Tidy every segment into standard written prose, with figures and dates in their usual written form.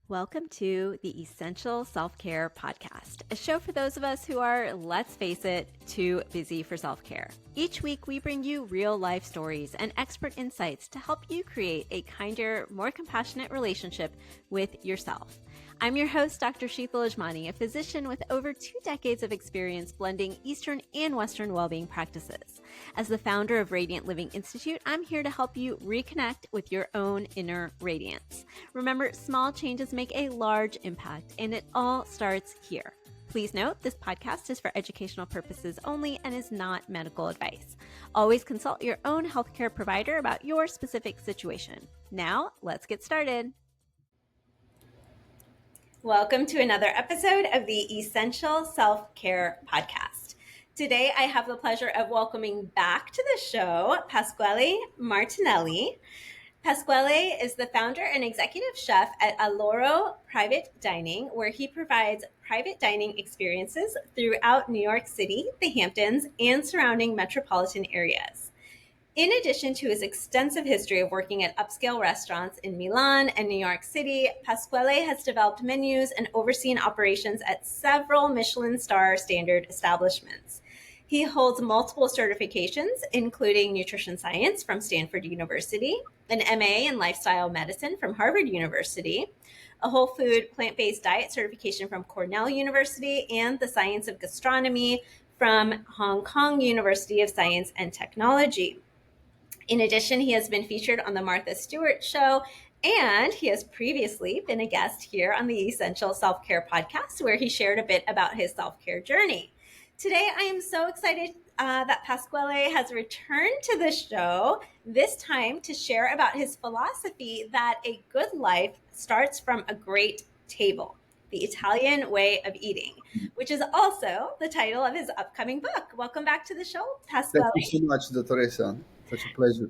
Welcome to the Essential Self-Care Podcast, a show for those of us who are, let's face it, too busy for self-care. Each week, we bring you real-life stories and expert insights to help you create a kinder, more compassionate relationship with yourself. I'm your host, Dr. Sheetal Ajmani, a physician with over 2 decades of experience blending Eastern and Western well-being practices. As the founder of Radiant Living Institute, I'm here to help you reconnect with your own inner radiance. Remember, small changes make a large impact, and it all starts here. Please note, this podcast is for educational purposes only and is not medical advice. Always consult your own healthcare provider about your specific situation. Now, let's get started. Welcome to another episode of the Essential Self-Care Podcast. Today, I have the pleasure of welcoming back to the show Pasquale Martinelli. Pasquale is the founder and executive chef at Alloro Private Dining, where he provides private dining experiences throughout New York City, the Hamptons, and surrounding metropolitan areas. In addition to his extensive history of working at upscale restaurants in Milan and New York City, Pasquale has developed menus and overseen operations at several Michelin star standard establishments. He holds multiple certifications, including nutrition science from Stanford University, an MA in lifestyle medicine from Harvard University, a whole food plant-based diet certification from Cornell University, and the science of gastronomy from Hong Kong University of Science and Technology. In addition, he has been featured on the Martha Stewart Show, and he has previously been a guest here on the Essential Self-Care Podcast, where he shared a bit about his self-care journey. Today, I am so excited that Pasquale has returned to the show, this time to share about his philosophy that a good life starts from a great table, the Italian way of eating, which is also the title of his upcoming book. Welcome back to the show, Thank Pasquale. you so much, Teresa. Such a pleasure.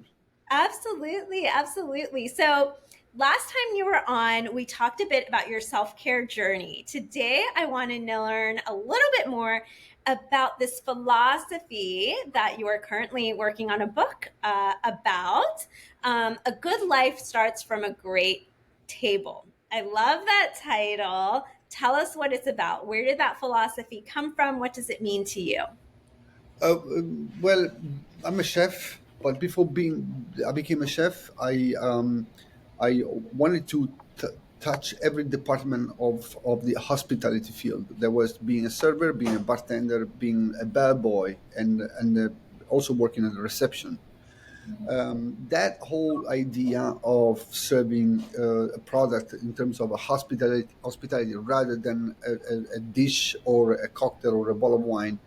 Absolutely, absolutely. So last time you were on, we talked a bit about your self-care journey. Today, I want to learn a little bit more about this philosophy that you are currently working on a book about. A good life starts from a great table. I love that title. Tell us what it's about. Where did that philosophy come from? What does it mean to you? Well, I'm a chef, but before I became a chef, I wanted to touch every department of the hospitality field. There was being a server, being a bartender, being a bellboy, and also working at the reception. That whole idea of serving a product in terms of a hospitality rather than a dish or a cocktail or a bottle of wine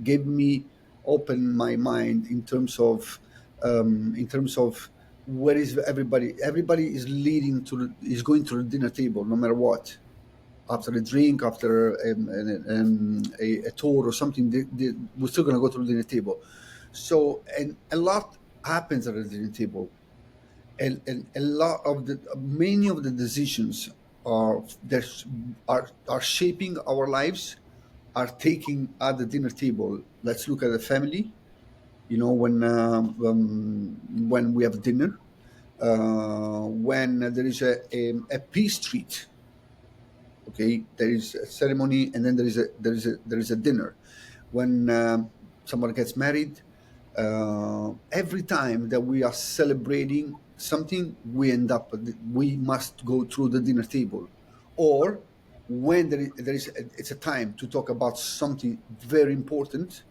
gave me open my mind in terms of where is everybody is leading is going to the dinner table no matter what, after a drink, after a tour or something, we're still going to go to the dinner table. So, and a lot happens at the dinner table, and many of the decisions that are shaping our lives are taking at the dinner table. Let's look at the family. When we have dinner, when there is a peace treat. Okay, there is a ceremony, and then there is a dinner. When someone gets married, every time that we are celebrating something, we must go through the dinner table, or when it's a time to talk about something very important.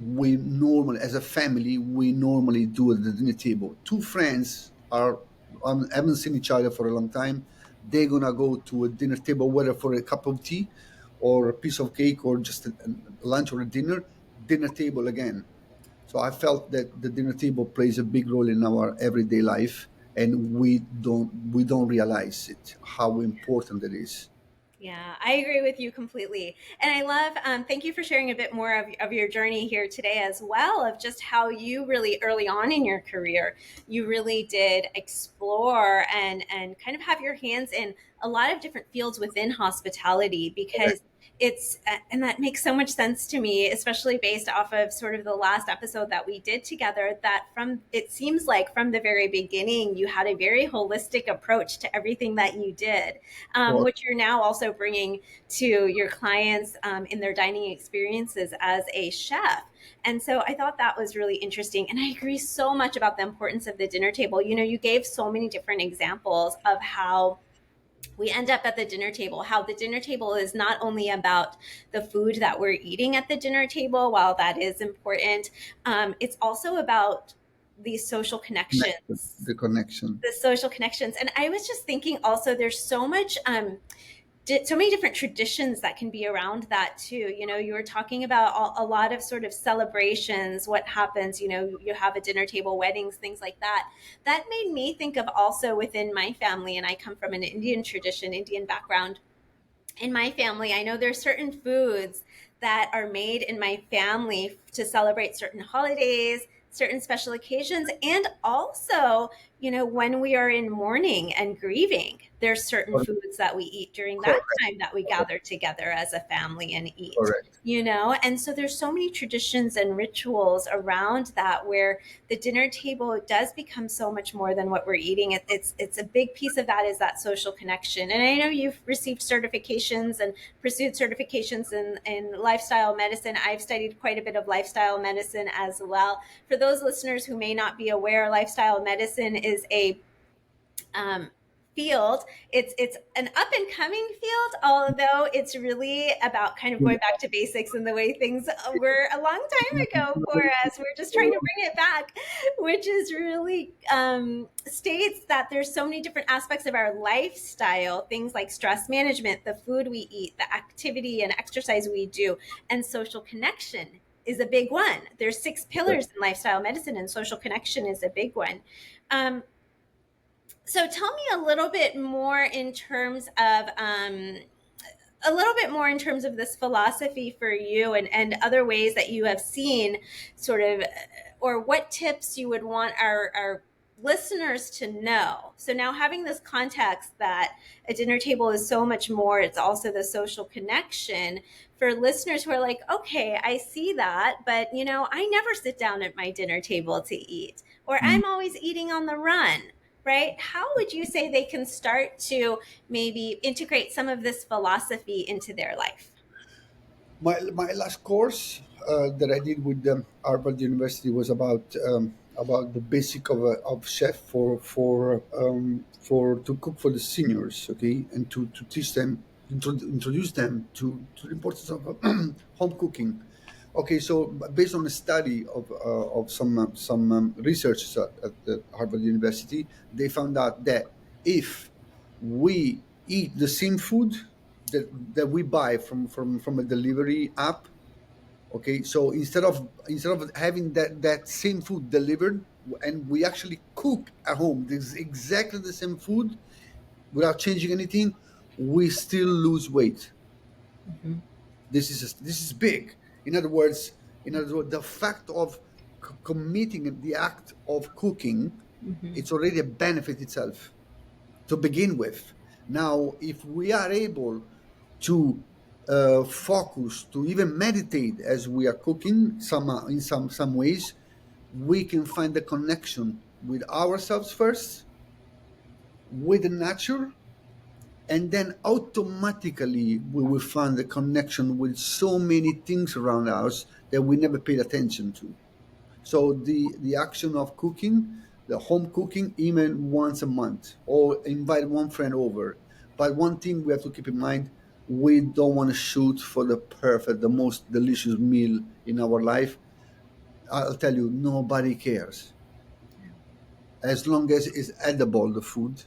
We normally, as a family, we normally do at the dinner table. Two friends haven't seen each other for a long time. They're gonna go to a dinner table, whether for a cup of tea, or a piece of cake, or just a lunch or a dinner. Dinner table again. So I felt that the dinner table plays a big role in our everyday life, and we don't realize it, how important it is. Yeah, I agree with you completely. And I love, thank you for sharing a bit more of your journey here today as well, of just how you really early on in your career, you really did explore and kind of have your hands in a lot of different fields within hospitality, because it's and that makes so much sense to me, especially based off of sort of the last episode that we did together, that from it seems like from the very beginning you had a very holistic approach to everything that you did, Or, which you're now also bringing to your clients in their dining experiences as a chef. And so I thought that was really interesting. And I agree so much about the importance of the dinner table. You know, you gave so many different examples of how we end up at the dinner table, how the dinner table is not only about the food that we're eating at the dinner table, while that is important, it's also about these social connections. the connection. The social connections. And I was just thinking also, there's so much so many different traditions that can be around that too. You know, you were talking about a lot of sort of celebrations, what happens, you know, you have a dinner table, weddings, things like that. That made me think of also within my family, and I come from an Indian tradition, Indian background. In my family, I know there's certain foods that are made in my family to celebrate certain holidays, certain special occasions, and also, you know, when we are in mourning and grieving, there's certain Correct. foods that we eat during that Correct. time that we gather together as a family and eat. Correct. You know, and so there's so many traditions and rituals around that, where the dinner table does become so much more than what we're eating. It's a big piece of that is that social connection. And I know you've received certifications and pursued certifications in lifestyle medicine. I've studied quite a bit of lifestyle medicine as well. For those listeners who may not be aware, lifestyle medicine is a um, field. It's an up and coming field, although it's really about kind of going back to basics and the way things were a long time ago for us. We're just trying to bring it back, which is really states that there's so many different aspects of our lifestyle, things like stress management, the food we eat, the activity and exercise we do, and social connection is a big one. There's 6 pillars in lifestyle medicine, and social connection is a big one. Um, so tell me a little bit more in terms of this philosophy for you, and other ways that you have seen sort of, or what tips you would want our listeners to know. So now, having this context that a dinner table is so much more, it's also the social connection, for listeners who are like, okay, I see that, but you know, I never sit down at my dinner table to eat, or Mm. I'm always eating on the run, right? How would you say they can start to maybe integrate some of this philosophy into their life? My last course that I did with Harvard University was about the basic of chef for to cook for the seniors, okay, and to teach them, introduce them to the importance of home cooking. Okay, so based on a study of some researchers at the Harvard University, they found out that if we eat the same food that we buy from a delivery app, okay, so instead of having that same food delivered, and we actually cook at home this exactly the same food without changing anything, we still lose weight. Mm-hmm. This is big. In other words, the fact of committing the act of cooking, Mm-hmm. it's already a benefit itself to begin with. Now, if we are able to focus, to even meditate as we are cooking, in some ways, we can find the connection with ourselves first, with the nature, and then automatically we will find the connection with so many things around us that we never paid attention to. So the action of cooking, the home cooking, even once a month, or invite one friend over. But one thing we have to keep in mind: we don't want to shoot for the perfect, the most delicious meal in our life. I'll tell you, nobody cares as long as it's edible. The food.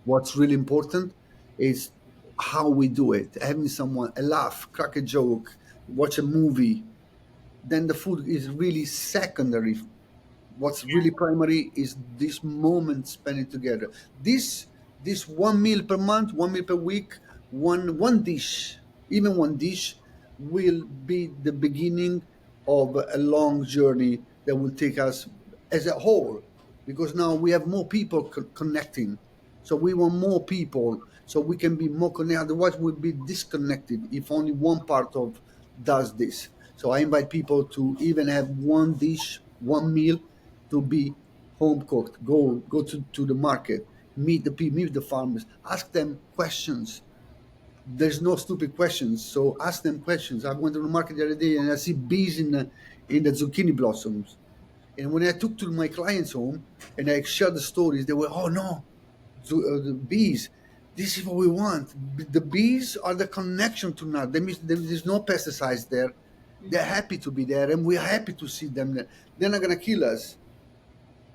What's really important is how we do it. Having someone a laugh, crack a joke, watch a movie. Then the food is really secondary. What's really primary is this moment spent together. This one meal per month, one meal per week, one dish, even one dish, will be the beginning of a long journey that will take us as a whole, because now we have more people connecting. So we want more people so we can be more connected. Otherwise, we'll be disconnected if only one part of does this. So I invite people to even have one dish, one meal, to be home cooked. Go to the market, meet the people, meet the farmers, ask them questions. There's no stupid questions, so ask them questions. I went to the market the other day and I see bees in the zucchini blossoms. And when I took to my clients home and I shared the stories, they were, oh no, the bees. This is what we want. The bees are the connection to now. That means there's no pesticides there. They're happy to be there, and we're happy to see them there. They're not gonna kill us.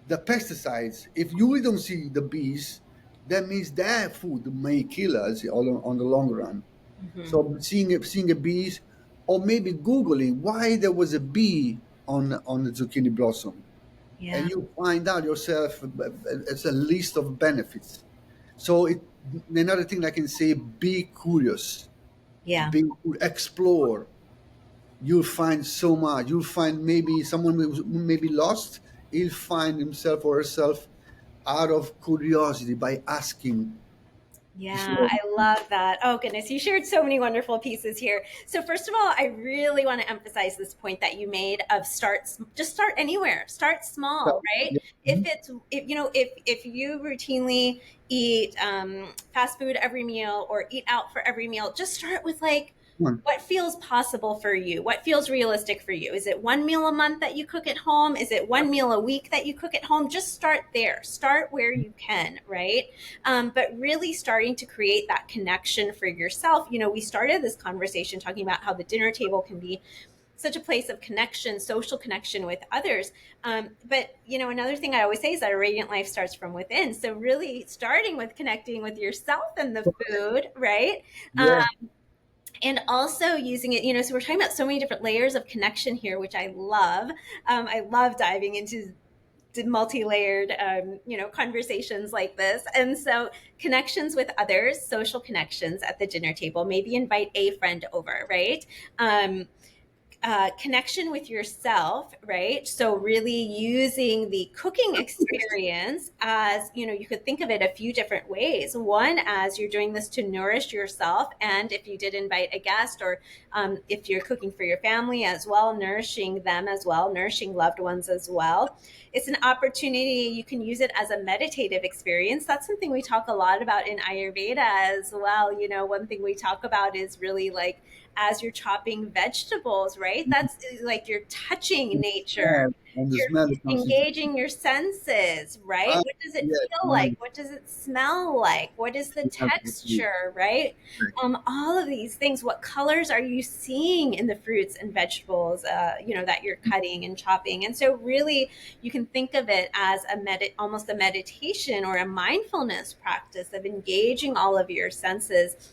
The pesticides, if you don't see the bees, that means their food may kill us on the long run. Mhm. So seeing a bees, or maybe googling why there was a bee on the zucchini blossom, and Yeah. you find out yourself it's a list of benefits. So another thing I can say: be curious, Yeah. explore. You'll find so much. You'll find maybe someone who may be lost. He'll find himself or herself out of curiosity by asking. Yeah, So, I love that. Oh, goodness. You shared so many wonderful pieces here. So, first of all, I really want to emphasize this point that you made of just start anywhere, start small, right? yeah. If Mhm. it's, if, you know, if you routinely eat fast food every meal or eat out for every meal, just start with like, Come on. what feels possible for you? What feels realistic for you? Is it one meal a month that you cook at home? Is it one meal a week that you cook at home? Just start there. Start where you can, right? But really starting to create that connection for yourself. We started this conversation talking about how the dinner table can be such a place of connection, social connection with others. But another thing I always say is that a radiant life starts from within. So really starting with connecting with yourself and the food, right? Um, Yeah. and also using it, so we're talking about so many different layers of connection here, which I love. I love diving into multi-layered conversations like this. And so connections with others, social connections at the dinner table, maybe invite a friend over, right? Connection with yourself, right? So really using the cooking experience as, you could think of it a few different ways. One, as you're doing this to nourish yourself, and if you did invite a guest, or if you're cooking for your family as well, nourishing them as well, nourishing loved ones as well. It's an opportunity. You can use it as a meditative experience. That's something we talk a lot about in Ayurveda as well. One thing we talk about is really like, as you're chopping vegetables, right? That's like you're touching nature. And the You're smell comes into. engaging your senses, right? Ah, What does it yes, feel like? nice. What does it smell like? What is the Absolutely. texture, right? All of these things. What colors are you seeing in the fruits and vegetables, that you're cutting and chopping? And so, really, you can think of it as almost a meditation or a mindfulness practice of engaging all of your senses.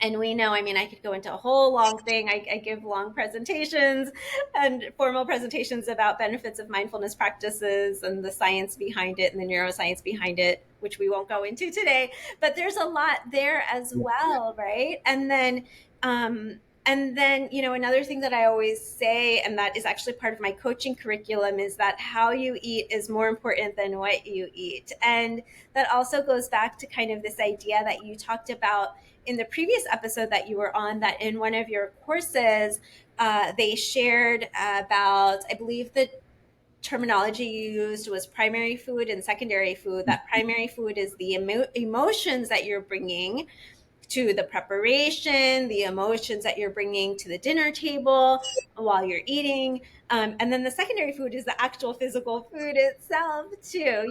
And we know, I mean, I could go into a whole long thing. I give long presentations and formal presentations about benefits of mindfulness practices and the science behind it and the neuroscience behind it, which we won't go into today. But there's a lot there as well, right? And then, another thing that I always say, and that is actually part of my coaching curriculum, is that how you eat is more important than what you eat. And that also goes back to kind of this idea that you talked about in the previous episode that you were on, that in one of your courses, they shared about, I believe the terminology you used was primary food and secondary food. That primary food is the emotions that you're bringing to the preparation, the emotions that you're bringing to the dinner table while you're eating. And then the secondary food is the actual physical food itself too,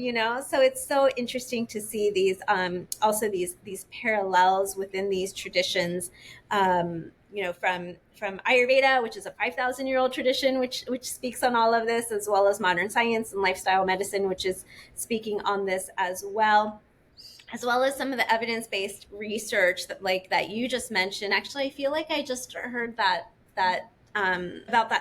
So it's so interesting to see these also these parallels within these traditions, from Ayurveda, which is a 5,000-year-old tradition, which speaks on all of this, as well as modern science and lifestyle medicine, which is speaking on this as well, as well as some of the evidence-based research that you just mentioned. Actually, I feel like I just heard about that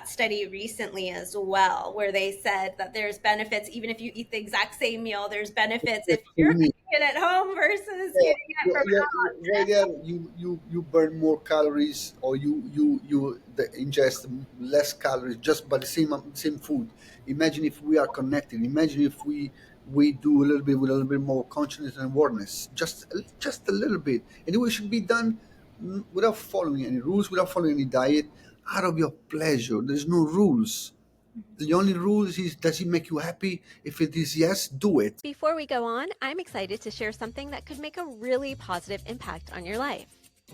study recently as well, where they said that there's benefits even if you eat the exact same meal. There's benefits Yes, if for you're me. cooking it at home versus Yeah, getting it from yeah, out. right there, you burn more calories, or ingest less calories just by the same food. Imagine if we are connected. Imagine if we we do a little bit with a little bit more consciousness and awareness, just a little bit, and it should be done without following any rules, without following any diet, out of your pleasure. There's no rules. The only rule is, does it make you happy? If it is yes, do it. Before we go on, I'm excited to share something that could make a really positive impact on your life.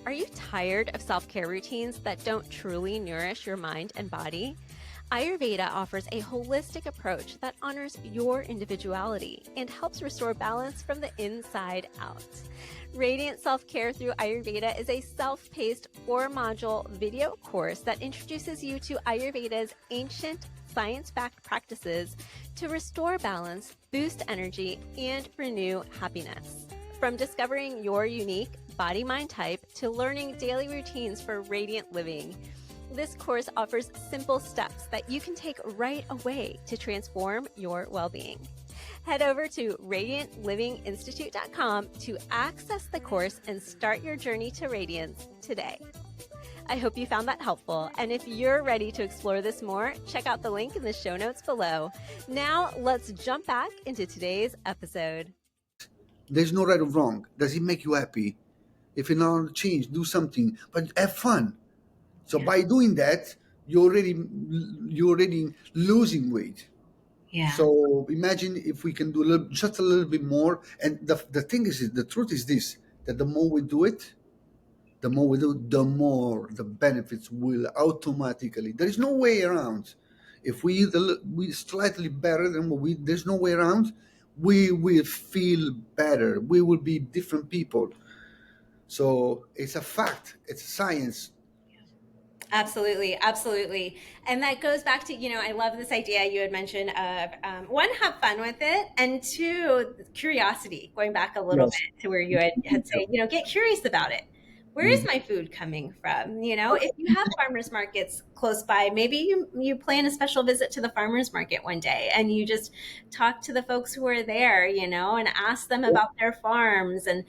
Are you tired of self care routines that don't truly nourish your mind and body? Ayurveda offers a holistic approach that honors your individuality and helps restore balance from the inside out. Radiant Self Care through Ayurveda is a self paced 4-module video course that introduces you to Ayurveda's ancient science backed practices to restore balance, boost energy, and renew happiness. From discovering your unique body mind type to learning daily routines for radiant living, this course offers simple steps that you can take right away to transform your well-being. Head over to radiantlivinginstitute.com to access the course and start your journey to radiance today. I hope you found that helpful, and if you're ready to explore this more, check out the link in the show notes below. Now, let's jump back into today's episode. There's no right or wrong. Does it make you happy? If you know to change, do something, but have fun. So by doing that, you're already losing weight. Yeah. So imagine if we can do just a little bit more. And the thing is, the truth is this: that the more we do it, the more the benefits will automatically. There is no way around. If we slightly better than what there's no way around. We will feel better. We will be different people. So it's a fact. It's science. Absolutely, absolutely. And that goes back to, I love this idea you had mentioned of one, have fun with it, and two, curiosity, going back a little Yes. bit to where you had said, get curious about it. Where is Mhm. my food coming from? If you have farmers markets close by, maybe you plan a special visit to the farmers market one day and you just talk to the folks who are there, and ask them about their farms, and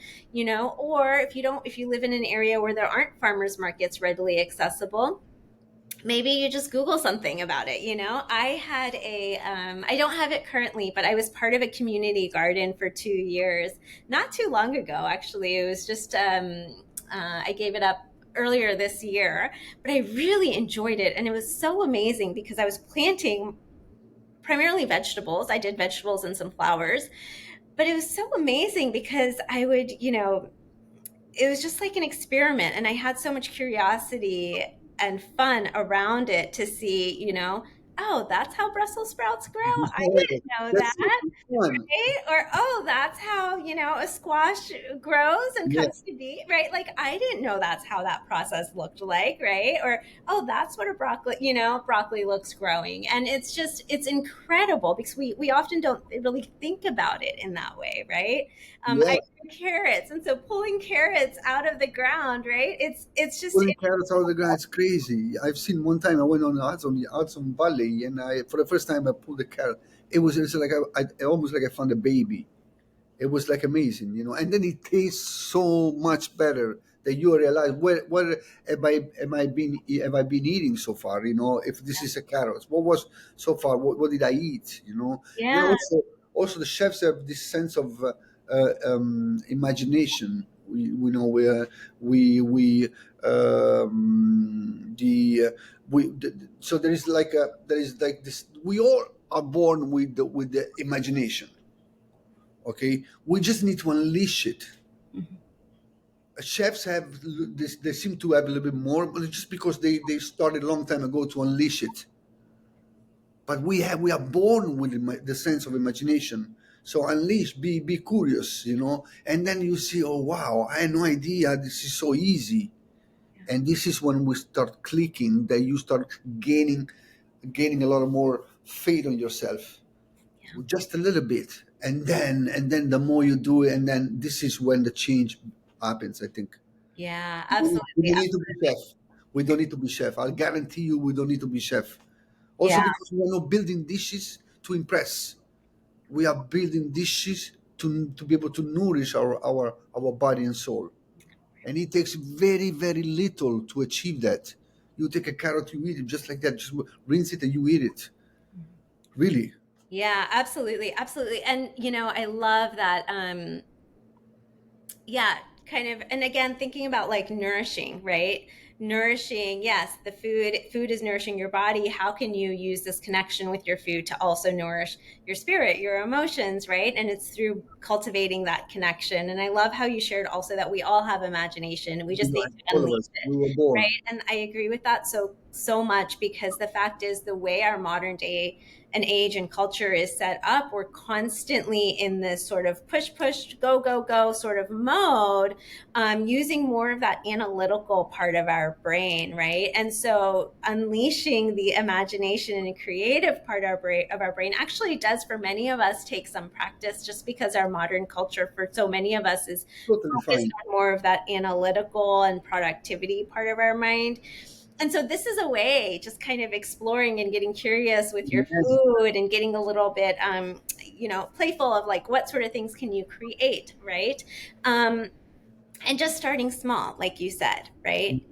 or if you live in an area where there aren't farmers markets readily accessible, maybe you just Google something about it. I had I don't have it currently, but I was part of a community garden for 2 years, not too long ago, actually. It was just, I gave it up earlier this year, but I really enjoyed it. And it was so amazing because I was planting primarily vegetables. I did vegetables and some flowers, but it was so amazing because I would, it was just like an experiment, and I had so much curiosity and fun around it to see, oh, that's how Brussels sprouts grow. I didn't know that. That's fun. Right? Or, oh, that's how, a squash grows and Yeah. comes to be, right? Like, I didn't know that's how that process looked like, right? Or, oh, that's what a broccoli looks growing. And it's incredible because we often don't really think about it in that way, right? Yeah. I grew carrots. And so pulling carrots out of the ground, right? It's just, Pulling carrots out of the ground, it's crazy. I've seen one time I went on the Hudson Valley, and for the first time I pulled a carrot. It's like almost like I found a baby. It was like amazing. And then it tastes so much better that you realize where have I been eating so far? If this is a carrot, what was so far? What did I eat? yeah, Also the chefs have this sense of imagination. We know where we so there is like this. We all are born with the imagination. Okay, we just need to unleash it. Chefs have this, they seem to have a little bit more, but it's just because they started a long time ago to unleash it. But we are born with the sense of imagination. So unleash, be curious, and then you see, oh wow, I had no idea this is so easy. And this is when we start clicking, that you start gaining a lot of more faith on yourself, just a little bit, and then the more you do it, and then this is when the change happens, I think. yeah, We absolutely. don't need to be chef. We don't need to be chef. I'll guarantee you, we don't need to be chef. Also, Yeah. because we are not building dishes to impress. We are building dishes to be able to nourish our body and soul. And it takes very, very little to achieve that. You take a carrot, you eat it just like that. Just rinse it and you eat it. Really. Yeah, absolutely, absolutely. And I love that. Yeah, kind of. And again, thinking about like nourishing, right? Nourishing, yes, the food is nourishing your body. How can you use this connection with your food to also nourish your spirit, your emotions, right? And it's through cultivating that connection. And I love how you shared also that we all have imagination. We just need to All unleash of us, it, we were born. right? And I agree with that so much, because the fact is, the way our modern day and age and culture is set up, we're constantly in this sort of push, go, go, go sort of mode, using more of that analytical part of our brain, right? And so unleashing the imagination and creative part of our brain actually does, for many of us, take some practice, just because our modern culture for so many of us is Totally focused fine. on more of that analytical and productivity part of our mind. And so this is a way, just kind of exploring and getting curious with your Imagine. food, and getting a little bit playful of like, what sort of things can you create, right? um, and just starting small, like you said, right?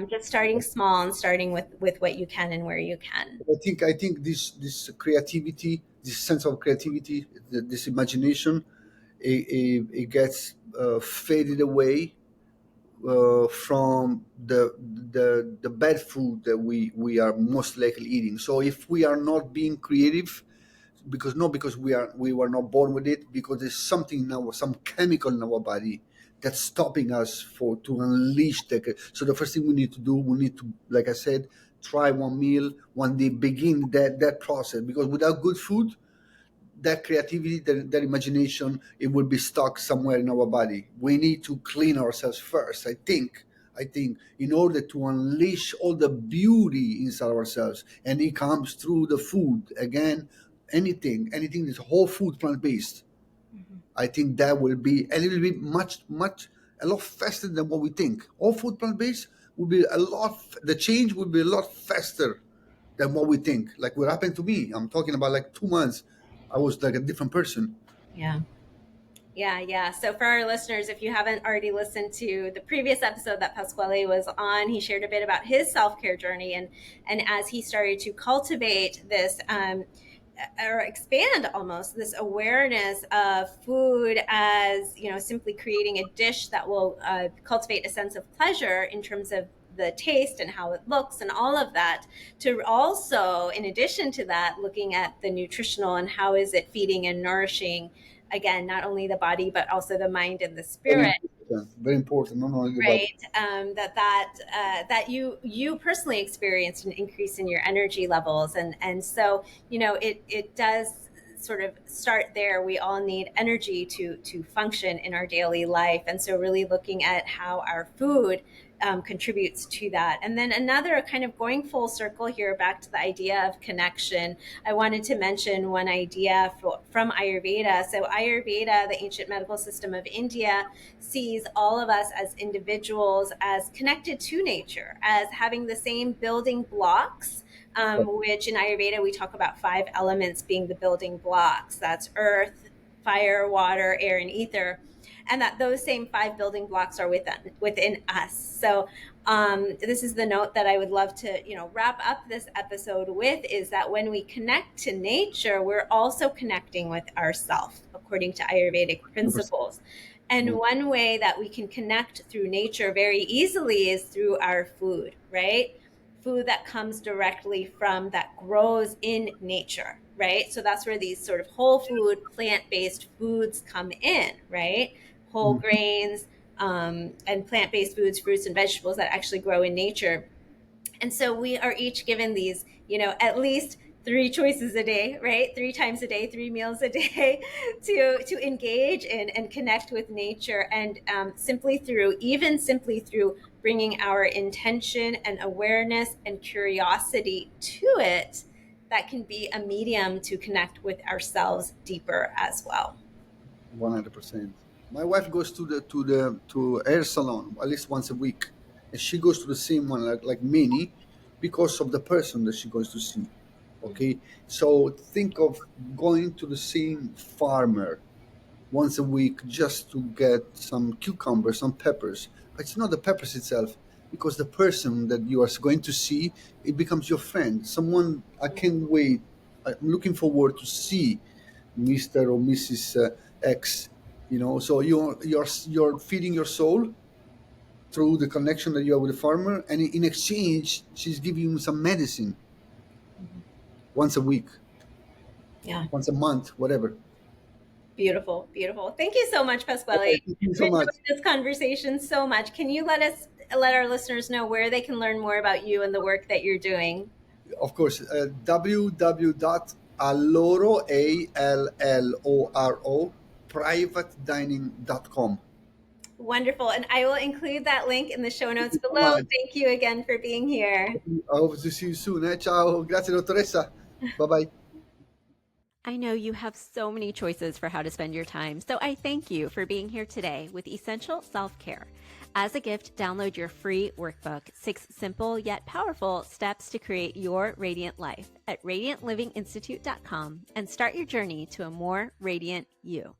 Just starting small and starting with what you can and where you can. I think this creativity, this sense of creativity, this imagination, it gets faded away from the bad food that we are most likely eating. So if we are not being creative, because we were not born with it, because there's something now, some chemical in our body that's stopping us for to unleash so the first thing we need to do, we need to, like I said, try one meal one day, begin that process, because without good food, that creativity, that imagination, it will be stuck somewhere in our body. We need to clean ourselves first. I think in order to unleash all the beauty inside ourselves, and it comes through the food. Again, anything that's whole food, plant based. Mhm. I think that will be, and it will be much a lot faster than what we think. All food plant based will be a lot. The change will be a lot faster than what we think. Like what happened to me. I'm talking about like 2 months. I was like a different person. Yeah. Yeah, yeah. So for our listeners, if you haven't already listened to the previous episode that Pasquale was on, he shared a bit about his self-care journey, and as he started to cultivate this, or expand almost this awareness of food as, simply creating a dish that will cultivate a sense of pleasure in terms of the taste and how it looks and all of that, to also, in addition to that, looking at the nutritional and how is it feeding and nourishing, again, not only the body but also the mind and the Very spirit, important. Very important. Not only the body. right? That you personally experienced an increase in your energy levels, and so it does sort of start there. We all need energy to function in our daily life, and so really looking at how our food contributes to that. And then another, kind of going full circle here, back to the idea of connection, I wanted to mention one idea from Ayurveda. So Ayurveda, the ancient medical system of India, sees all of us as individuals as connected to nature, as having the same building blocks, which in Ayurveda we talk about five elements being the building blocks. That's earth, fire, water, air, and ether. And that those same five building blocks are within us. So this is the note that I would love to, wrap up this episode with, is that when we connect to nature, we're also connecting with ourself, according to Ayurvedic 100%. principles. And one way that we can connect through nature very easily is through our food, right? Food that comes directly from, that grows in nature, right? So that's where these sort of whole food, plant based foods come in, right? Whole grains, and plant based foods, fruits, and vegetables that actually grow in nature. And so we are each given these, at least three choices a day, right? Three times a day, three meals a day, to engage in and connect with nature. And simply through bringing our intention and awareness and curiosity to it, that can be a medium to connect with ourselves deeper as well. 100%. My wife goes to hair salon at least once a week, and she goes to the same one like many, because of the person that she goes to see. Okay, so think of going to the same farmer once a week just to get some cucumbers, some peppers. But it's not the peppers itself, because the person that you are going to see, it becomes your friend. Someone I can't wait. I'm looking forward to see Mr. or Mrs. X. So you're feeding your soul through the connection that you have with the farmer, and in exchange, she's giving you some medicine once a week, Yeah. once a month, whatever. Beautiful, beautiful. Thank you so much, All Pasquale. right, thank you I've so much. enjoyed this conversation so much. Can you let our listeners know where they can learn more about you and the work that you're doing? Of course, www.alloro, Alloro, privatedining.com. Wonderful. And I will include that link in the show Thank notes you so below. much. Thank you again for being here. I hope to see you soon. Ciao. Grazie, dottoressa. Bye bye. I know you have so many choices for how to spend your time, so I thank you for being here today with Essential Self-Care. As a gift, download your free workbook, 6 simple yet powerful steps to create your radiant life at radiantlivinginstitute.com and start your journey to a more radiant you.